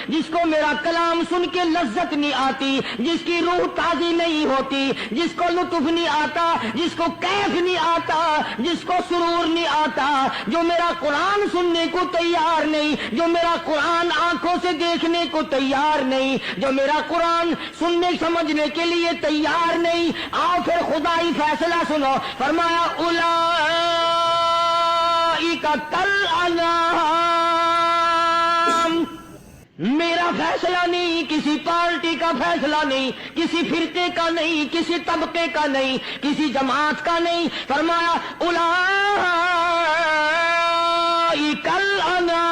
جس کو میرا کلام سن کے لذت نہیں آتی، جس کی روح تازی نہیں ہوتی، جس کو لطف نہیں آتا، جس کو کیف نہیں آتا، جس کو سرور نہیں آتا، جو میرا قرآن سننے کو تیار نہیں، جو میرا قرآن آنکھوں سے دیکھنے کو تیار نہیں، جو میرا قرآن سننے سمجھنے کے لیے تیار نہیں، آؤ پھر خدائی فیصلہ سنو، فرمایا اولئک کالانعام۔ میرا فیصلہ نہیں، کسی پارٹی کا فیصلہ نہیں، کسی فرقے کا نہیں، کسی طبقے کا نہیں، کسی جماعت کا نہیں، فرمایا اولئک الانعام۔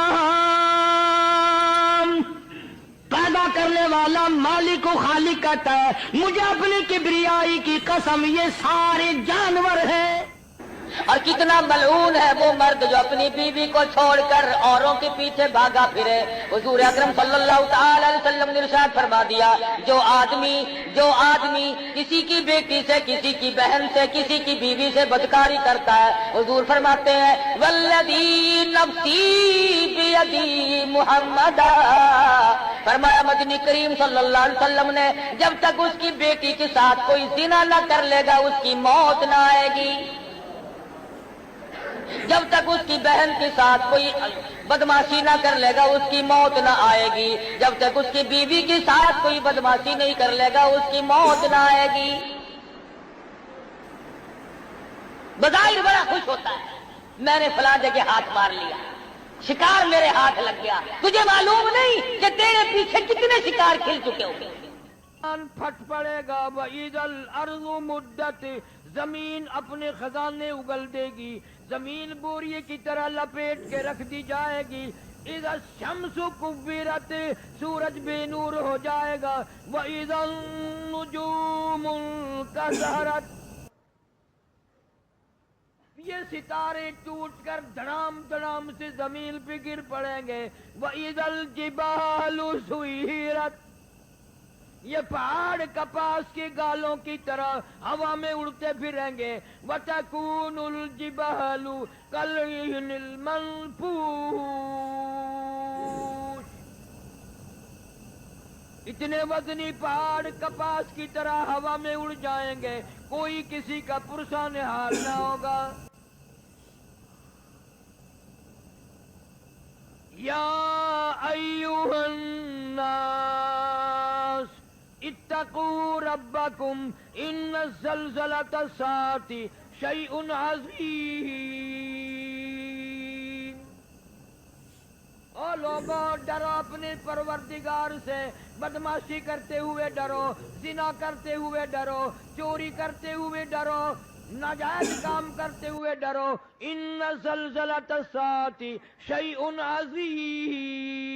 پیدا کرنے والا مالک و خالق کہتا ہے مجھے اپنی کبریائی کی قسم یہ سارے جانور ہیں۔ اور کتنا ملعون ہے وہ مرد جو اپنی بیوی کو چھوڑ کر اوروں کے پیچھے بھاگا پھرے۔ حضور اکرم صلی اللہ تعالی علیہ وسلم نے ارشاد فرما دیا جو آدمی کسی کی بیٹی سے، کسی کی بہن سے، کسی کی بیوی سے بدکاری کرتا ہے، حضور فرماتے ہیں والذی نفسی بیدی محمد، فرمایا مدنی کریم صلی اللہ علیہ وسلم نے جب تک اس کی بیٹی کے ساتھ کوئی زنا نہ کر لے گا اس کی موت نہ آئے گی، جب تک اس کی بہن کے ساتھ کوئی بدماشی نہ کر لے گا اس کی موت نہ آئے گی، جب تک اس کی بیوی کے ساتھ کوئی بدماشی نہیں کر لے گا اس کی موت نہ آئے گی۔ بظاہر بڑا خوش ہوتا ہے میں نے فلاں جگہ ہاتھ مار لیا، شکار میرے ہاتھ لگ گیا، تجھے معلوم نہیں کہ تیرے پیچھے کتنے شکار کھل چکے ہوں گے۔ پھٹ پڑے گا وَإِذَا الْأَرْضُ مُدَّتْ، زمین اپنے خزانے اگل دے گی، زمین بوریے کی طرح لپیٹ کے رکھ دی جائے گی۔ اِذَا الشَّمْسُ كُوِّرَتْ، سورج بے نور ہو جائے گا۔ وَإِذَا النُّجُومُ انكَسَرَتْ، یہ ستارے ٹوٹ کر دھڑام دھڑام سے زمین پہ گر پڑیں گے۔ وَإِذَا الْجِبَالُ سُيِّرَتْ، یہ پہاڑ کپاس کے گالوں کی طرح ہوا میں اڑتے پھریں گے۔ وَتَكُونُ الْجِبَالُ كَالْعِهْنِ الْمَنفُوشِ، اتنے وزنی پہاڑ کپاس کی طرح ہوا میں اڑ جائیں گے، کوئی کسی کا پرسان حال نہ ہوگا۔ یا ایھا الناس اتقوا ربکم ان زلزلۃ الساعۃ شیء عظیم۔ او لوگو ڈرو اپنے پروردگار سے، بدماشی کرتے ہوئے ڈرو، زنا کرتے ہوئے ڈرو، چوری کرتے ہوئے ڈرو، ناجائز کام کرتے ہوئے ڈرو۔ ان زلزلۃ الساعۃ شیء عظیم،